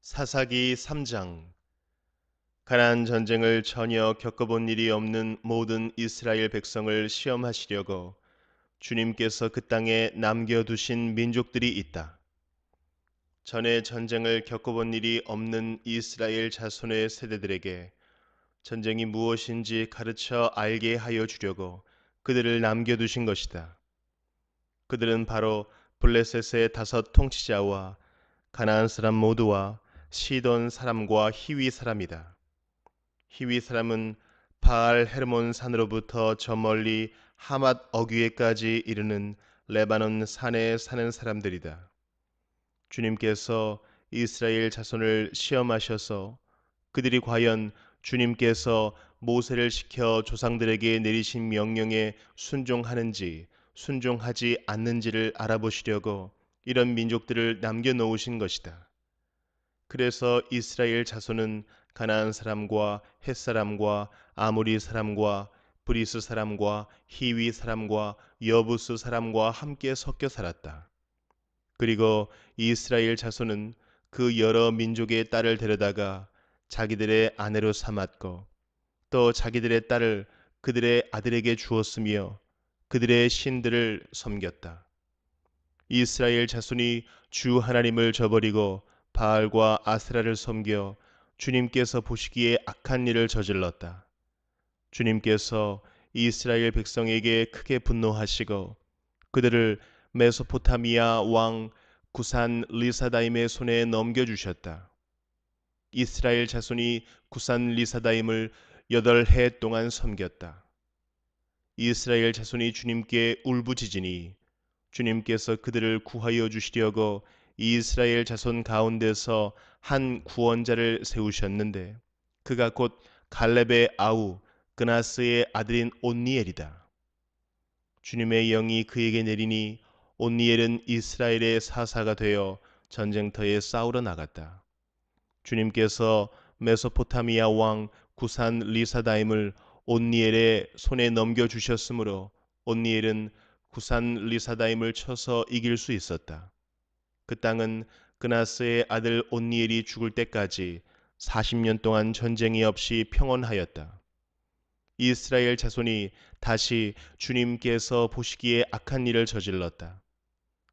사사기 3장. 가나안 전쟁을 전혀 겪어본 일이 없는 모든 이스라엘 백성을 시험하시려고 주님께서 그 땅에 남겨두신 민족들이 있다. 전에 전쟁을 겪어본 일이 없는 이스라엘 자손의 세대들에게 전쟁이 무엇인지 가르쳐 알게 하여 주려고 그들을 남겨두신 것이다. 그들은 바로 블레셋의 5 통치자와 가나안 사람 모두와 시돈 사람과 히위 사람이다. 히위 사람은 바알 헤르몬 산으로부터 저 멀리 하맛 어귀에까지 이르는 레바논 산에 사는 사람들이다. 주님께서 이스라엘 자손을 시험하셔서 그들이 과연 주님께서 모세를 시켜 조상들에게 내리신 명령에 순종하는지 순종하지 않는지를 알아보시려고 이런 민족들을 남겨놓으신 것이다. 그래서 이스라엘 자손은 가나안 사람과 헷 사람과 아모리 사람과 브리스 사람과 히위 사람과 여부스 사람과 함께 섞여 살았다. 그리고 이스라엘 자손은 그 여러 민족의 딸을 데려다가 자기들의 아내로 삼았고 또 자기들의 딸을 그들의 아들에게 주었으며 그들의 신들을 섬겼다. 이스라엘 자손이 주 하나님을 저버리고 바알과 아세라를 섬겨 주님께서 보시기에 악한 일을 저질렀다. 주님께서 이스라엘 백성에게 크게 분노하시고 그들을 메소포타미아 왕 구산 리사다임의 손에 넘겨주셨다. 이스라엘 자손이 구산 리사다임을 8해 동안 섬겼다. 이스라엘 자손이 주님께 울부짖으니 주님께서 그들을 구하여 주시려고 이스라엘 자손 가운데서 한 구원자를 세우셨는데 그가 곧 갈렙의 아우 그나스의 아들인 온니엘이다. 주님의 영이 그에게 내리니 온니엘은 이스라엘의 사사가 되어 전쟁터에 싸우러 나갔다. 주님께서 메소포타미아 왕 구산 리사다임을 온니엘의 손에 넘겨주셨으므로 온니엘은 구산 리사다임을 쳐서 이길 수 있었다. 그 땅은 그나스의 아들 온니엘이 죽을 때까지 40년 동안 전쟁이 없이 평온하였다. 이스라엘 자손이 다시 주님께서 보시기에 악한 일을 저질렀다.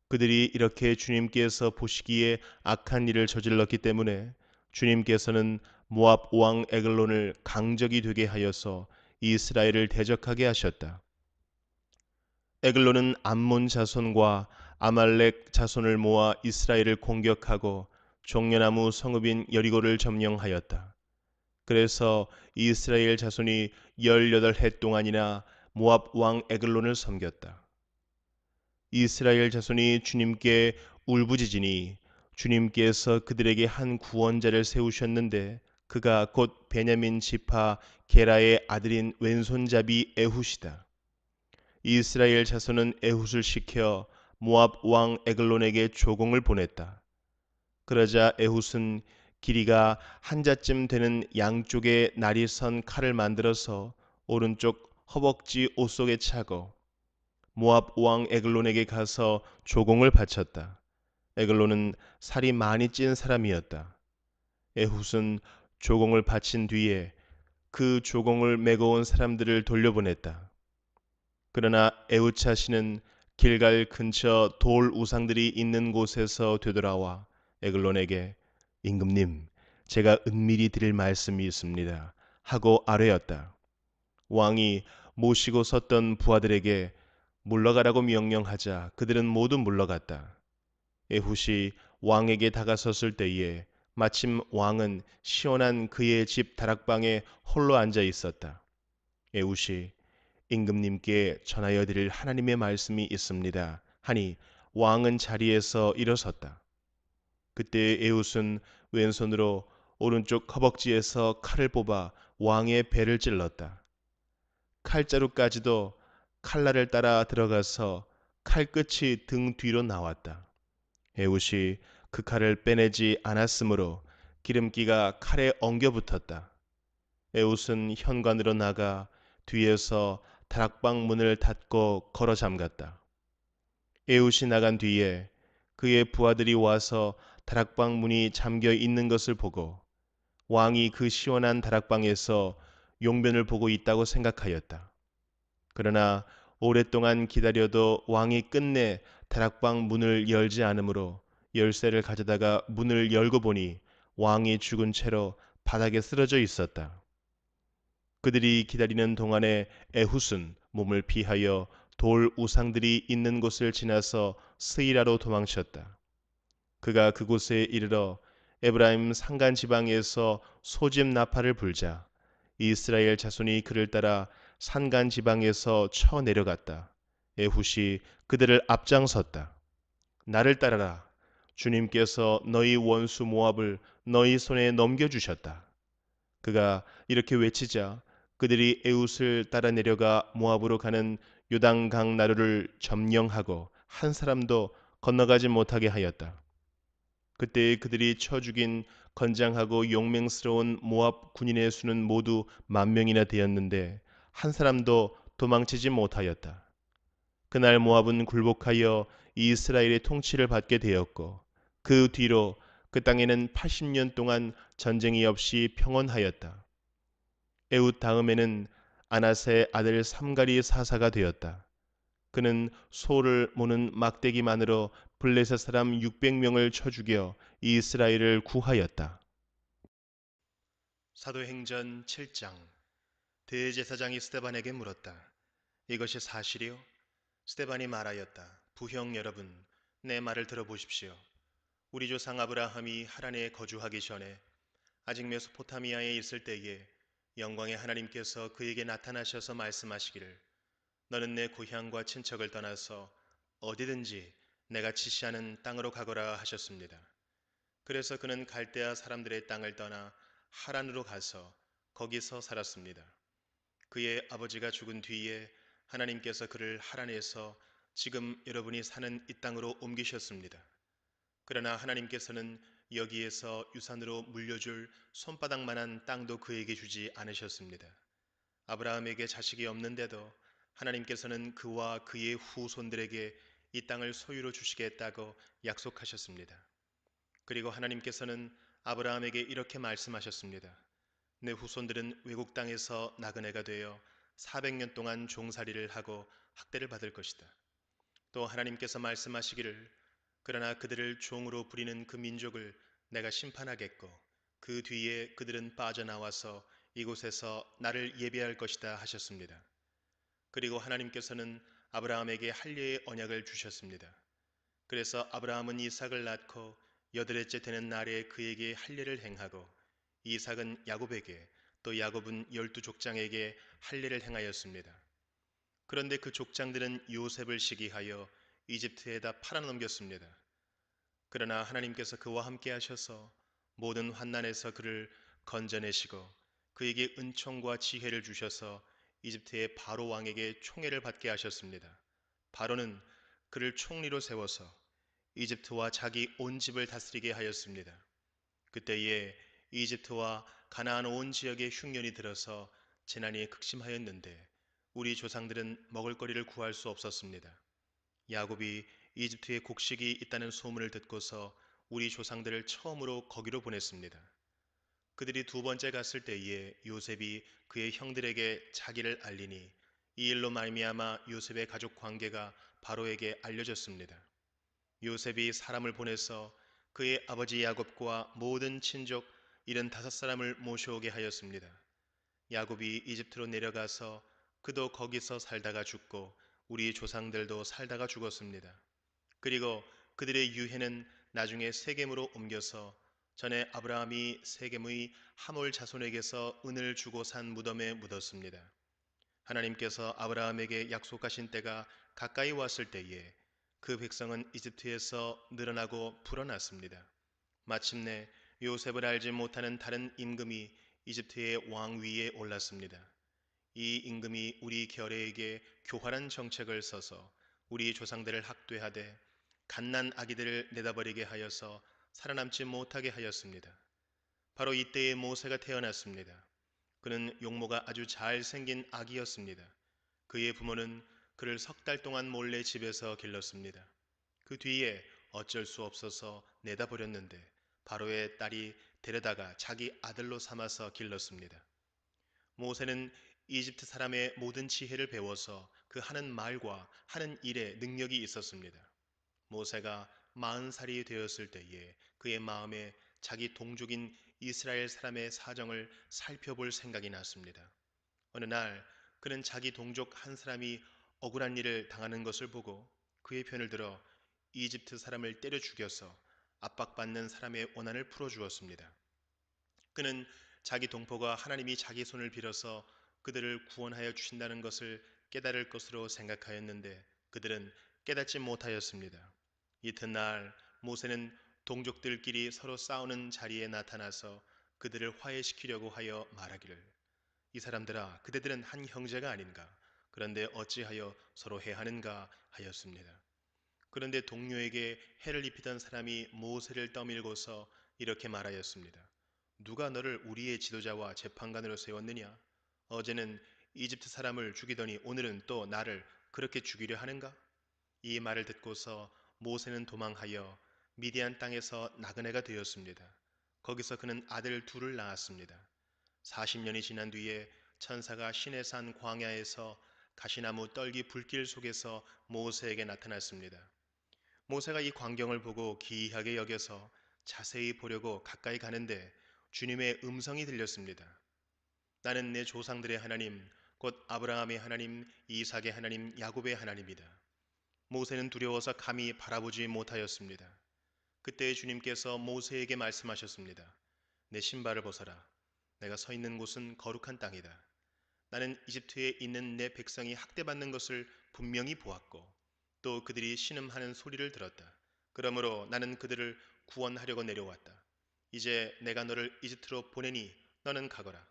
그들이 이렇게 주님께서 보시기에 악한 일을 저질렀기 때문에 주님께서는 모압 왕 에글론을 강적이 되게 하여서 이스라엘을 대적하게 하셨다. 에글론은 암몬 자손과 아말렉 자손을 모아 이스라엘을 공격하고 종려나무 성읍인 여리고를 점령하였다. 그래서 이스라엘 자손이 18해 동안이나 모압 왕 에글론을 섬겼다. 이스라엘 자손이 주님께 울부짖으니 주님께서 그들에게 한 구원자를 세우셨는데 그가 곧 베냐민 지파 게라의 아들인 왼손잡이 에훗이다. 이스라엘 자손은 에훗을 시켜 모압 왕 에글론에게 조공을 보냈다. 그러자 에훗은 길이가 한 자쯤 되는 양쪽에 날이 선 칼을 만들어서 오른쪽 허벅지 옷 속에 차고 모압 왕 에글론에게 가서 조공을 바쳤다. 에글론은 살이 많이 찐 사람이었다. 에훗은 조공을 바친 뒤에 그 조공을 메고 온 사람들을 돌려보냈다. 그러나 에훗 자신은 길갈 근처 돌 우상들이 있는 곳에서 되돌아와 에글론에게 임금님, 제가 은밀히 드릴 말씀이 있습니다 하고 아뢰었다. 왕이 모시고 섰던 부하들에게 물러가라고 명령하자 그들은 모두 물러갔다. 에훗이 왕에게 다가섰을 때에 마침 왕은 시원한 그의 집 다락방에 홀로 앉아 있었다. 에훗이 임금님께 전하여 드릴 하나님의 말씀이 있습니다 하니 왕은 자리에서 일어섰다. 그때 에훗은 왼손으로 오른쪽 허벅지에서 칼을 뽑아 왕의 배를 찔렀다. 칼자루까지도 칼날을 따라 들어가서 칼끝이 등 뒤로 나왔다. 에훗이 그 칼을 빼내지 않았으므로 기름기가 칼에 엉겨 붙었다. 에훗은 현관으로 나가 뒤에서 다락방 문을 닫고 걸어 잠갔다. 에훗이 나간 뒤에 그의 부하들이 와서 다락방 문이 잠겨 있는 것을 보고 왕이 그 시원한 다락방에서 용변을 보고 있다고 생각하였다. 그러나 오랫동안 기다려도 왕이 끝내 다락방 문을 열지 않으므로 열쇠를 가져다가 문을 열고 보니 왕이 죽은 채로 바닥에 쓰러져 있었다. 그들이 기다리는 동안에 에훗은 몸을 피하여 돌 우상들이 있는 곳을 지나서 스이라로 도망쳤다. 그가 그곳에 이르러 에브라임 산간 지방에서 소집 나팔을 불자 이스라엘 자손이 그를 따라 산간 지방에서 쳐 내려갔다. 에훗이 그들을 앞장섰다. 나를 따라라. 주님께서 너희 원수 모압을 너희 손에 넘겨주셨다. 그가 이렇게 외치자 그들이 에훗을 따라 내려가 모압으로 가는 요단강 나루를 점령하고 한 사람도 건너가지 못하게 하였다. 그때 그들이 쳐 죽인 건장하고 용맹스러운 모압 군인의 수는 모두 10,000명이나 되었는데 한 사람도 도망치지 못하였다. 그날 모압은 굴복하여 이스라엘의 통치를 받게 되었고 그 뒤로 그 땅에는 80년 동안 전쟁이 없이 평온하였다. 에훗 다음에는 아낫의 아들 삼갈이 사사가 되었다. 그는 소를 모는 막대기만으로 블레셋 사람 600명을 쳐 죽여 이스라엘을 구하였다. 사도행전 7장. 대제사장이 스데반에게 물었다. 이것이 사실이요? 스데반이 말하였다. 부형 여러분, 내 말을 들어보십시오. 우리 조상 아브라함이 하란에 거주하기 전에 아직 메소포타미아에 있을 때에 영광의 하나님께서 그에게 나타나셔서 말씀하시기를 너는 내 고향과 친척을 떠나서 어디든지 내가 지시하는 땅으로 가거라 하셨습니다. 그래서 그는 갈대아 사람들의 땅을 떠나 하란으로 가서 거기서 살았습니다. 그의 아버지가 죽은 뒤에 하나님께서 그를 하란에서 지금 여러분이 사는 이 땅으로 옮기셨습니다. 그러나 하나님께서는 여기에서 유산으로 물려줄 손바닥만한 땅도 그에게 주지 않으셨습니다. 아브라함에게 자식이 없는데도 하나님께서는 그와 그의 후손들에게 이 땅을 소유로 주시겠다고 약속하셨습니다. 그리고 하나님께서는 아브라함에게 이렇게 말씀하셨습니다. 내 후손들은 외국 땅에서 나그네가 되어 400년 동안 종살이를 하고 학대를 받을 것이다. 또 하나님께서 말씀하시기를 그러나 그들을 종으로 부리는 그 민족을 내가 심판하겠고 그 뒤에 그들은 빠져나와서 이곳에서 나를 예배할 것이다 하셨습니다. 그리고 하나님께서는 아브라함에게 할례의 언약을 주셨습니다. 그래서 아브라함은 이삭을 낳고 여덟째 되는 날에 그에게 할례를 행하고 이삭은 야곱에게 또 야곱은 12족장에게 할례를 행하였습니다. 그런데 그 족장들은 요셉을 시기하여 이집트에다 팔아넘겼습니다. 그러나 하나님께서 그와 함께 하셔서 모든 환난에서 그를 건져내시고 그에게 은총과 지혜를 주셔서 이집트의 바로 왕에게 총애를 받게 하셨습니다. 바로는 그를 총리로 세워서 이집트와 자기 온 집을 다스리게 하였습니다. 그때에 이집트와 가나안 온 지역에 흉년이 들어서 재난이 극심하였는데 우리 조상들은 먹을거리를 구할 수 없었습니다. 야곱이 이집트에 곡식이 있다는 소문을 듣고서 우리 조상들을 처음으로 거기로 보냈습니다. 그들이 두 번째 갔을 때에 요셉이 그의 형들에게 자기를 알리니 이 일로 말미암아 요셉의 가족 관계가 바로에게 알려졌습니다. 요셉이 사람을 보내서 그의 아버지 야곱과 모든 친족 75사람을 모셔오게 하였습니다. 야곱이 이집트로 내려가서 그도 거기서 살다가 죽고 우리 조상들도 살다가 죽었습니다. 그리고 그들의 유해는 나중에 세겜으로 옮겨서 전에 아브라함이 세겜의 하몰 자손에게서 은을 주고 산 무덤에 묻었습니다. 하나님께서 아브라함에게 약속하신 때가 가까이 왔을 때에 그 백성은 이집트에서 늘어나고 불어났습니다. 마침내 요셉을 알지 못하는 다른 임금이 이집트의 왕위에 올랐습니다. 이 임금이 우리 결혜에게 교활한 정책을 써서 우리 조상들을 학대하되 갓난 아기들을 내다버리게 하여서 살아남지 못하게 하였습니다. 바로 이때에 모세가 태어났습니다. 그는 용모가 아주 잘생긴 아기였습니다. 그의 부모는 그를 3달 동안 몰래 집에서 길렀습니다. 그 뒤에 어쩔 수 없어서 내다버렸는데 바로의 딸이 데려다가 자기 아들로 삼아서 길렀습니다. 모세는 이집트 사람의 모든 지혜를 배워서 그 하는 말과 하는 일에 능력이 있었습니다. 모세가 40살이 되었을 때에 그의 마음에 자기 동족인 이스라엘 사람의 사정을 살펴볼 생각이 났습니다. 어느 날 그는 자기 동족 한 사람이 억울한 일을 당하는 것을 보고 그의 편을 들어 이집트 사람을 때려 죽여서 압박받는 사람의 원한을 풀어주었습니다. 그는 자기 동포가 하나님이 자기 손을 빌어서 그들을 구원하여 주신다는 것을 깨달을 것으로 생각하였는데 그들은 깨닫지 못하였습니다. 이튿날 모세는 동족들끼리 서로 싸우는 자리에 나타나서 그들을 화해시키려고 하여 말하기를, 이 사람들아, 그대들은 한 형제가 아닌가? 그런데 어찌하여 서로 해하는가 하였습니다. 그런데 동료에게 해를 입히던 사람이 모세를 떠밀고서 이렇게 말하였습니다. 누가 너를 우리의 지도자와 재판관으로 세웠느냐? 어제는 이집트 사람을 죽이더니 오늘은 또 나를 그렇게 죽이려 하는가? 이 말을 듣고서 모세는 도망하여 미디안 땅에서 나그네가 되었습니다. 거기서 그는 아들 둘을 낳았습니다. 40년이 지난 뒤에 천사가 시내산 광야에서 가시나무 떨기 불길 속에서 모세에게 나타났습니다. 모세가 이 광경을 보고 기이하게 여겨서 자세히 보려고 가까이 가는데 주님의 음성이 들렸습니다. 나는 내 조상들의 하나님, 곧 아브라함의 하나님, 이삭의 하나님, 야곱의 하나님이다. 모세는 두려워서 감히 바라보지 못하였습니다. 그때 주님께서 모세에게 말씀하셨습니다. 내 신발을 벗어라. 내가 서 있는 곳은 거룩한 땅이다. 나는 이집트에 있는 내 백성이 학대받는 것을 분명히 보았고 또 그들이 신음하는 소리를 들었다. 그러므로 나는 그들을 구원하려고 내려왔다. 이제 내가 너를 이집트로 보내니 너는 가거라.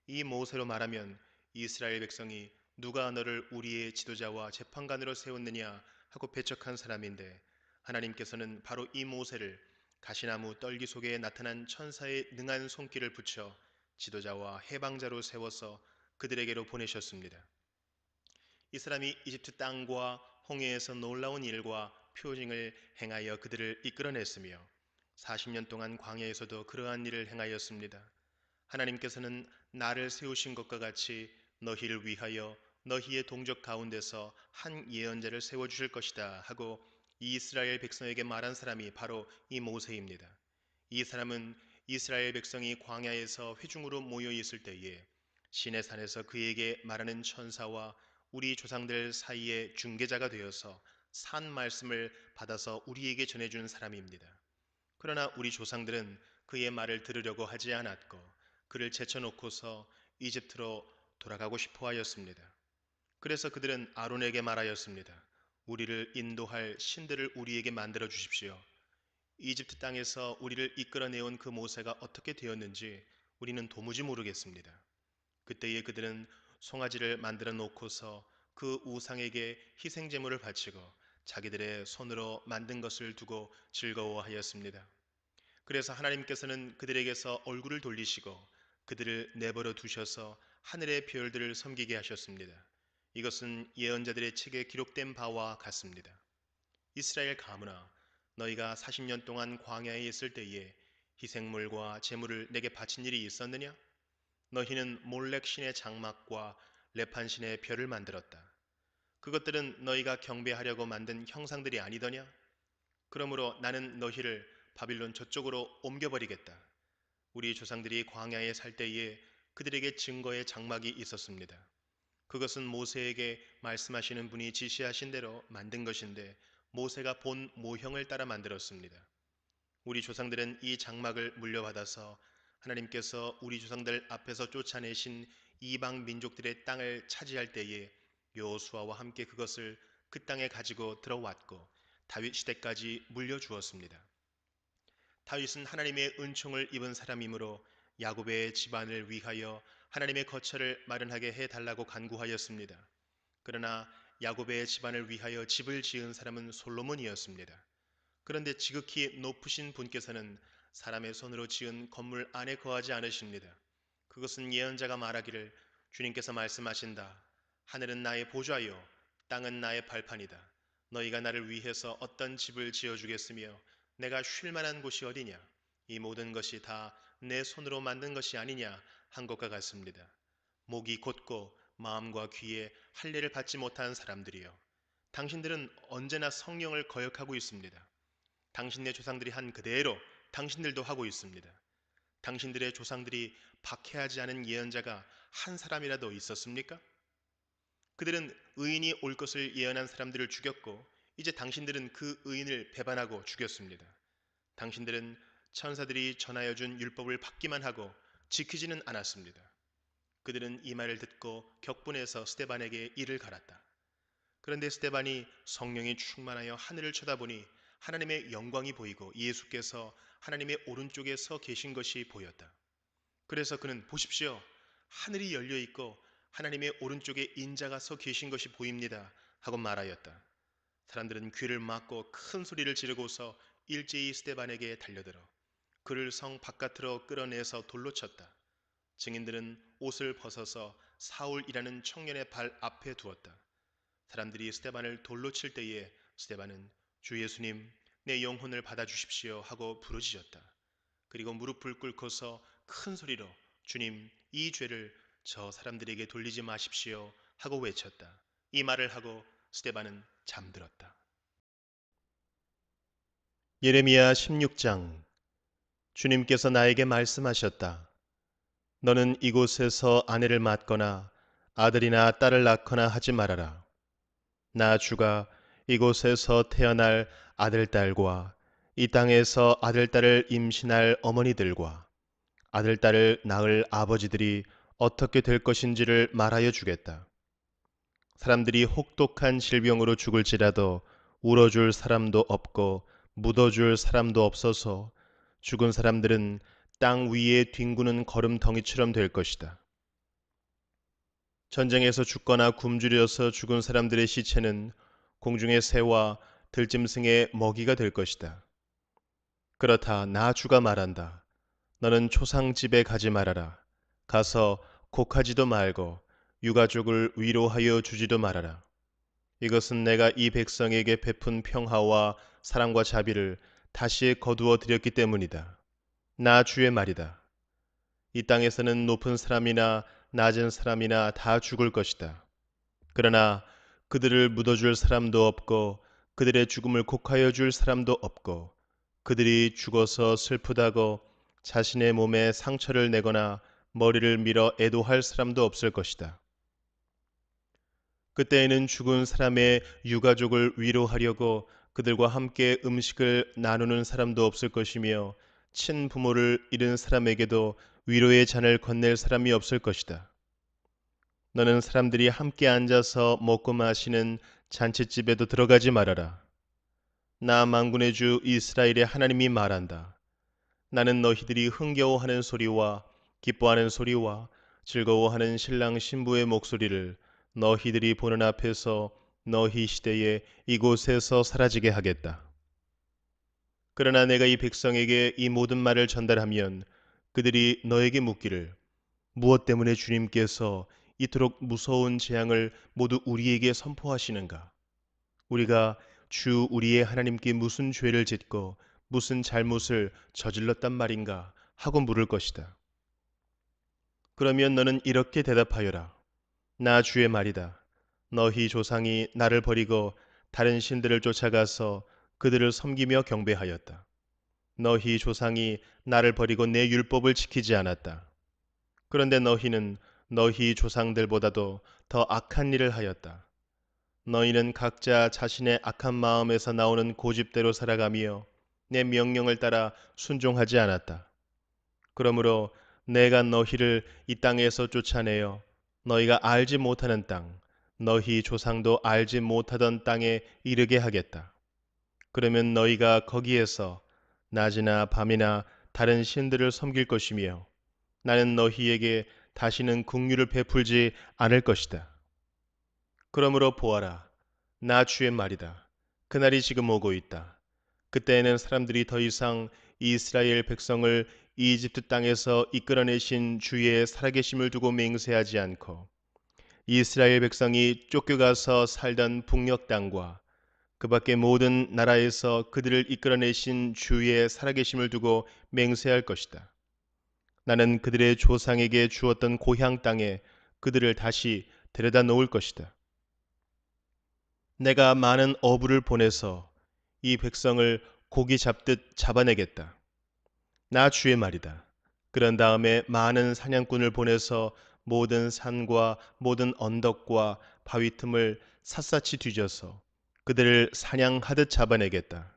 이 모세로 말하면 이스라엘 백성이 누가 너를 우리의 지도자와 재판관으로 세웠느냐 하고 배척한 사람인데 하나님께서는 바로 이 모세를 가시나무 떨기 속에 나타난 천사의 능한 손길을 붙여 지도자와 해방자로 세워서 그들에게로 보내셨습니다. 이 사람이 이집트 땅과 홍해에서 놀라운 일과 표징을 행하여 그들을 이끌어냈으며 40년 동안 광야에서도 그러한 일을 행하였습니다. 하나님께서는 나를 세우신 것과 같이 너희를 위하여 너희의 동족 가운데서 한 예언자를 세워주실 것이다 하고 이스라엘 백성에게 말한 사람이 바로 이 모세입니다. 이 사람은 이스라엘 백성이 광야에서 회중으로 모여 있을 때에 시내산에서 그에게 말하는 천사와 우리 조상들 사이에 중개자가 되어서 산 말씀을 받아서 우리에게 전해준 사람입니다. 그러나 우리 조상들은 그의 말을 들으려고 하지 않았고 그를 제쳐놓고서 이집트로 돌아가고 싶어 하였습니다. 그래서 그들은 아론에게 말하였습니다. 우리를 인도할 신들을 우리에게 만들어 주십시오. 이집트 땅에서 우리를 이끌어내온 그 모세가 어떻게 되었는지 우리는 도무지 모르겠습니다. 그때에 그들은 송아지를 만들어 놓고서 그 우상에게 희생 제물을 바치고 자기들의 손으로 만든 것을 두고 즐거워하였습니다. 그래서 하나님께서는 그들에게서 얼굴을 돌리시고 그들을 내버려 두셔서 하늘의 별들을 섬기게 하셨습니다. 이것은 예언자들의 책에 기록된 바와 같습니다. 이스라엘 가문아, 너희가 40년 동안 광야에 있을 때에 희생물과 제물을 내게 바친 일이 있었느냐? 너희는 몰렉 신의 장막과 레판 신의 별을 만들었다. 그것들은 너희가 경배하려고 만든 형상들이 아니더냐? 그러므로 나는 너희를 바빌론 저쪽으로 옮겨버리겠다. 우리 조상들이 광야에 살 때에 그들에게 증거의 장막이 있었습니다. 그것은 모세에게 말씀하시는 분이 지시하신 대로 만든 것인데 모세가 본 모형을 따라 만들었습니다. 우리 조상들은 이 장막을 물려받아서 하나님께서 우리 조상들 앞에서 쫓아내신 이방 민족들의 땅을 차지할 때에 여호수아와 함께 그것을 그 땅에 가지고 들어왔고 다윗 시대까지 물려주었습니다. 다윗은 하나님의 은총을 입은 사람이므로 야곱의 집안을 위하여 하나님의 거처를 마련하게 해달라고 간구하였습니다. 그러나 야곱의 집안을 위하여 집을 지은 사람은 솔로몬이었습니다. 그런데 지극히 높으신 분께서는 사람의 손으로 지은 건물 안에 거하지 않으십니다. 그것은 예언자가 말하기를 주님께서 말씀하신다. 하늘은 나의 보좌요 땅은 나의 발판이다. 너희가 나를 위해서 어떤 집을 지어주겠으며 내가 쉴 만한 곳이 어디냐? 이 모든 것이 다 내 손으로 만든 것이 아니냐 한 것과 같습니다. 목이 곧고 마음과 귀에 할례를 받지 못한 사람들이여, 당신들은 언제나 성령을 거역하고 있습니다. 당신네 조상들이 한 그대로 당신들도 하고 있습니다. 당신들의 조상들이 박해하지 않은 예언자가 한 사람이라도 있었습니까? 그들은 의인이 올 것을 예언한 사람들을 죽였고 이제 당신들은 그 의인을 배반하고 죽였습니다. 당신들은 천사들이 전하여 준 율법을 받기만 하고 지키지는 않았습니다. 그들은 이 말을 듣고 격분해서 스데반에게 이를 갈았다. 그런데 스데반이 성령이 충만하여 하늘을 쳐다보니 하나님의 영광이 보이고 예수께서 하나님의 오른쪽에 서 계신 것이 보였다. 그래서 그는 보십시오, 하늘이 열려 있고 하나님의 오른쪽에 인자가 서 계신 것이 보입니다 하고 말하였다. 사람들은 귀를 막고 큰 소리를 지르고서 일제히 스데반에게 달려들어 그를 성 바깥으로 끌어내서 돌로 쳤다. 증인들은 옷을 벗어서 사울이라는 청년의 발 앞에 두었다. 사람들이 스데반을 돌로 칠 때에 스데반은 주 예수님, 내 영혼을 받아주십시오 하고 부르짖었다. 그리고 무릎을 꿇고서 큰 소리로 주님, 이 죄를 저 사람들에게 돌리지 마십시오 하고 외쳤다. 이 말을 하고 스데반은 잠들었다. 예레미야 16장. 주님께서 나에게 말씀하셨다. 너는 이곳에서 아내를 맡거나 아들이나 딸을 낳거나 하지 말아라. 나 주가 이곳에서 태어날 아들딸과 이 땅에서 아들딸을 임신할 어머니들과 아들딸을 낳을 아버지들이 어떻게 될 것인지를 말하여 주겠다. 사람들이 혹독한 질병으로 죽을지라도 울어줄 사람도 없고 묻어줄 사람도 없어서 죽은 사람들은 땅 위에 뒹구는 거름덩이처럼 될 것이다. 전쟁에서 죽거나 굶주려서 죽은 사람들의 시체는 공중의 새와 들짐승의 먹이가 될 것이다. 그렇다, 나 주가 말한다. 너는 초상집에 가지 말아라. 가서 곡하지도 말고 유가족을 위로하여 주지도 말아라. 이것은 내가 이 백성에게 베푼 평화와 사랑과 자비를 다시 거두어 드렸기 때문이다. 나 주의 말이다. 이 땅에서는 높은 사람이나 낮은 사람이나 다 죽을 것이다. 그러나 그들을 묻어줄 사람도 없고 그들의 죽음을 곡하여 줄 사람도 없고 그들이 죽어서 슬프다고 자신의 몸에 상처를 내거나 머리를 밀어 애도할 사람도 없을 것이다. 그때에는 죽은 사람의 유가족을 위로하려고 그들과 함께 음식을 나누는 사람도 없을 것이며 친부모를 잃은 사람에게도 위로의 잔을 건넬 사람이 없을 것이다. 너는 사람들이 함께 앉아서 먹고 마시는 잔칫집에도 들어가지 말아라. 나 만군의 주 이스라엘의 하나님이 말한다. 나는 너희들이 흥겨워하는 소리와 기뻐하는 소리와 즐거워하는 신랑 신부의 목소리를 너희들이 보는 앞에서 너희 시대에 이곳에서 사라지게 하겠다. 그러나 내가 이 백성에게 이 모든 말을 전달하면 그들이 너에게 묻기를 무엇 때문에 주님께서 이토록 무서운 재앙을 모두 우리에게 선포하시는가? 우리가 주 우리의 하나님께 무슨 죄를 짓고 무슨 잘못을 저질렀단 말인가 하고 물을 것이다. 그러면 너는 이렇게 대답하여라. 나 주의 말이다. 너희 조상이 나를 버리고 다른 신들을 쫓아가서 그들을 섬기며 경배하였다. 너희 조상이 나를 버리고 내 율법을 지키지 않았다. 그런데 너희는 너희 조상들보다도 더 악한 일을 하였다. 너희는 각자 자신의 악한 마음에서 나오는 고집대로 살아가며 내 명령을 따라 순종하지 않았다. 그러므로 내가 너희를 이 땅에서 쫓아내어 너희가 알지 못하는 땅, 너희 조상도 알지 못하던 땅에 이르게 하겠다. 그러면 너희가 거기에서 낮이나 밤이나 다른 신들을 섬길 것이며 나는 너희에게 다시는 긍휼을 베풀지 않을 것이다. 그러므로 보아라, 나 주의 말이다. 그날이 지금 오고 있다. 그때에는 사람들이 더 이상 이스라엘 백성을 이집트 땅에서 이끌어내신 주의 살아계심을 두고 맹세하지 않고 이스라엘 백성이 쫓겨가서 살던 북녘 땅과 그 밖의 모든 나라에서 그들을 이끌어내신 주의 살아계심을 두고 맹세할 것이다. 나는 그들의 조상에게 주었던 고향 땅에 그들을 다시 데려다 놓을 것이다. 내가 많은 어부를 보내서 이 백성을 고기 잡듯 잡아내겠다. 나 주의 말이다. 그런 다음에 많은 사냥꾼을 보내서 모든 산과 모든 언덕과 바위 틈을 샅샅이 뒤져서 그들을 사냥하듯 잡아내겠다.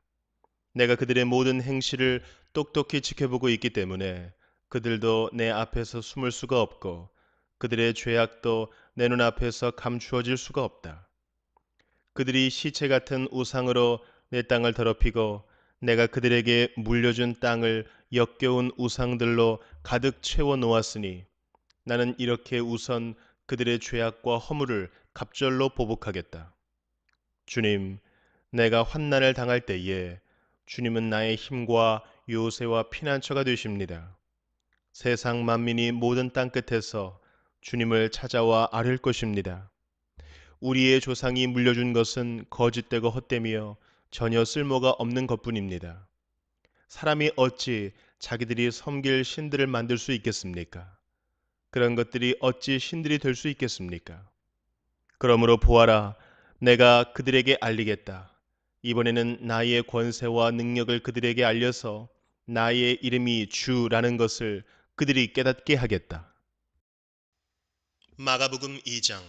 내가 그들의 모든 행실을 똑똑히 지켜보고 있기 때문에 그들도 내 앞에서 숨을 수가 없고 그들의 죄악도 내 눈앞에서 감추어질 수가 없다. 그들이 시체 같은 우상으로 내 땅을 더럽히고 내가 그들에게 물려준 땅을 역겨운 우상들로 가득 채워 놓았으니 나는 이렇게 우선 그들의 죄악과 허물을 갑절로 보복하겠다. 주님, 내가 환난을 당할 때에 주님은 나의 힘과 요새와 피난처가 되십니다. 세상 만민이 모든 땅 끝에서 주님을 찾아와 아뢰을 것입니다. 우리의 조상이 물려준 것은 거짓되고 헛되며 전혀 쓸모가 없는 것뿐입니다. 사람이 어찌 자기들이 섬길 신들을 만들 수 있겠습니까? 그런 것들이 어찌 신들이 될 수 있겠습니까? 그러므로 보아라, 내가 그들에게 알리겠다. 이번에는 나의 권세와 능력을 그들에게 알려서 나의 이름이 주라는 것을 그들이 깨닫게 하겠다. 마가복음 2장.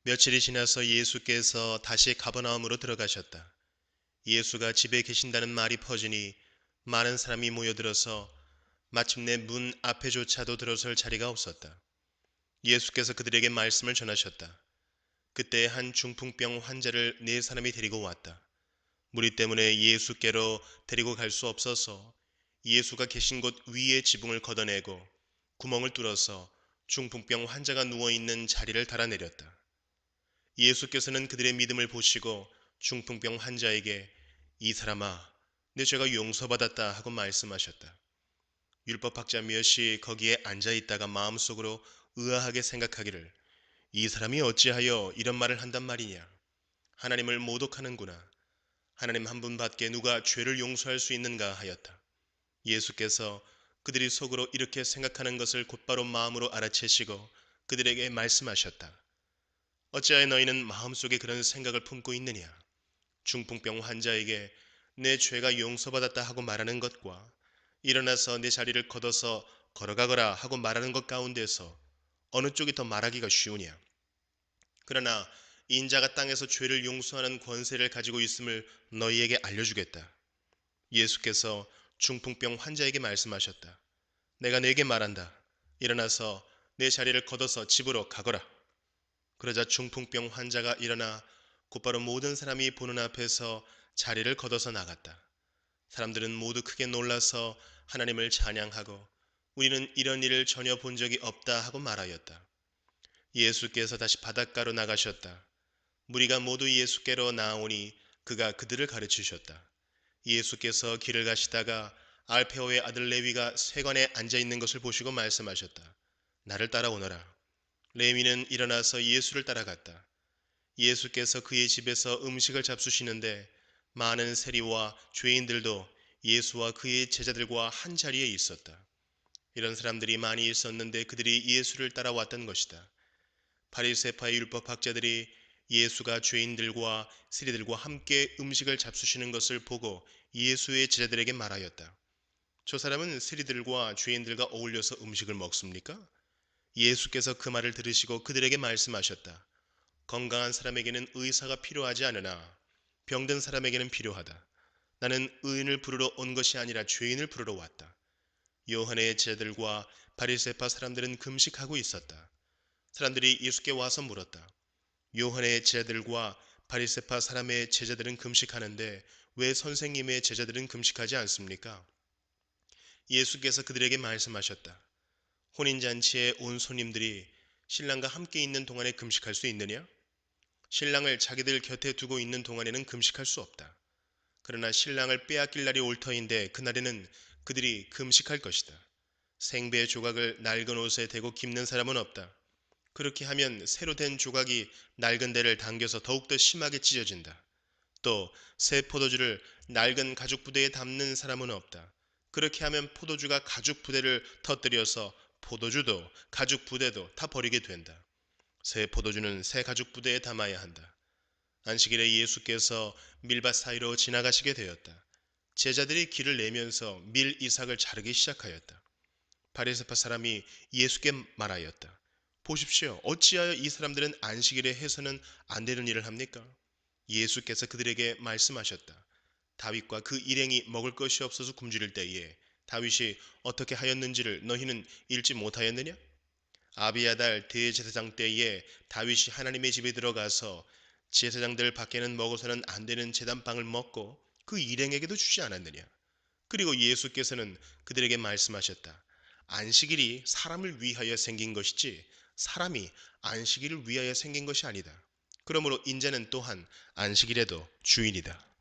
며칠이 지나서 예수께서 다시 가버나움으로 들어가셨다. 예수가 집에 계신다는 말이 퍼지니 많은 사람이 모여들어서 마침내 문 앞에조차도 들어설 자리가 없었다. 예수께서 그들에게 말씀을 전하셨다. 그때 한 중풍병 환자를 네 사람이 데리고 왔다. 무리 때문에 예수께로 데리고 갈 수 없어서 예수가 계신 곳 위의 지붕을 걷어내고 구멍을 뚫어서 중풍병 환자가 누워있는 자리를 달아내렸다. 예수께서는 그들의 믿음을 보시고 중풍병 환자에게 이 사람아, 내 죄가 용서받았다 하고 말씀하셨다. 율법학자 몇이 거기에 앉아있다가 마음속으로 의아하게 생각하기를 이 사람이 어찌하여 이런 말을 한단 말이냐. 하나님을 모독하는구나. 하나님 한 분밖에 누가 죄를 용서할 수 있는가 하였다. 예수께서 그들이 속으로 이렇게 생각하는 것을 곧바로 마음으로 알아채시고 그들에게 말씀하셨다. 어찌하여 너희는 마음속에 그런 생각을 품고 있느냐. 중풍병 환자에게 내 죄가 용서받았다 하고 말하는 것과 일어나서 내 자리를 걷어서 걸어가거라 하고 말하는 것 가운데서 어느 쪽이 더 말하기가 쉬우냐. 그러나 인자가 땅에서 죄를 용서하는 권세를 가지고 있음을 너희에게 알려주겠다. 예수께서 중풍병 환자에게 말씀하셨다. 내가 네게 말한다. 일어나서 내 자리를 걷어서 집으로 가거라. 그러자 중풍병 환자가 일어나 곧바로 모든 사람이 보는 앞에서 자리를 걷어서 나갔다. 사람들은 모두 크게 놀라서 하나님을 찬양하고 우리는 이런 일을 전혀 본 적이 없다 하고 말하였다. 예수께서 다시 바닷가로 나가셨다. 무리가 모두 예수께로 나오니 그가 그들을 가르치셨다. 예수께서 길을 가시다가 알페오의 아들 레위가 세관에 앉아 있는 것을 보시고 말씀하셨다. 나를 따라오너라. 레위는 일어나서 예수를 따라갔다. 예수께서 그의 집에서 음식을 잡수시는데 많은 세리와 죄인들도 예수와 그의 제자들과 한 자리에 있었다. 이런 사람들이 많이 있었는데 그들이 예수를 따라왔던 것이다. 바리새파의 율법학자들이 예수가 죄인들과 세리들과 함께 음식을 잡수시는 것을 보고 예수의 제자들에게 말하였다. 저 사람은 세리들과 죄인들과 어울려서 음식을 먹습니까? 예수께서 그 말을 들으시고 그들에게 말씀하셨다. 건강한 사람에게는 의사가 필요하지 않으나 병든 사람에게는 필요하다. 나는 의인을 부르러 온 것이 아니라 죄인을 부르러 왔다. 요한의 제자들과 바리새파 사람들은 금식하고 있었다. 사람들이 예수께 와서 물었다. 요한의 제자들과 바리새파 사람의 제자들은 금식하는데 왜 선생님의 제자들은 금식하지 않습니까? 예수께서 그들에게 말씀하셨다. 혼인잔치에 온 손님들이 신랑과 함께 있는 동안에 금식할 수 있느냐? 신랑을 자기들 곁에 두고 있는 동안에는 금식할 수 없다. 그러나 신랑을 빼앗길 날이 올 터인데 그날에는 그들이 금식할 것이다. 생배 조각을 낡은 옷에 대고 깁는 사람은 없다. 그렇게 하면 새로 된 조각이 낡은 데를 당겨서 더욱더 심하게 찢어진다. 또 새 포도주를 낡은 가죽 부대에 담는 사람은 없다. 그렇게 하면 포도주가 가죽 부대를 터뜨려서 포도주도 가죽 부대도 다 버리게 된다. 새 포도주는 새 가죽 부대에 담아야 한다. 안식일에 예수께서 밀밭 사이로 지나가시게 되었다. 제자들이 길을 내면서 밀 이삭을 자르기 시작하였다. 바리새파 사람이 예수께 말하였다. 보십시오. 어찌하여 이 사람들은 안식일에 해서는 안 되는 일을 합니까? 예수께서 그들에게 말씀하셨다. 다윗과 그 일행이 먹을 것이 없어서 굶주릴 때에 다윗이 어떻게 하였는지를 너희는 읽지 못하였느냐? 아비아달 대제사장 때에 다윗이 하나님의 집에 들어가서 제사장들 밖에는 먹어서는 안 되는 제단빵을 먹고 그 일행에게도 주지 않았느냐? 그리고 예수께서는 그들에게 말씀하셨다. 안식일이 사람을 위하여 생긴 것이지 사람이 안식일을 위하여 생긴 것이 아니다. 그러므로 인자는 또한 안식일에도 주인이다.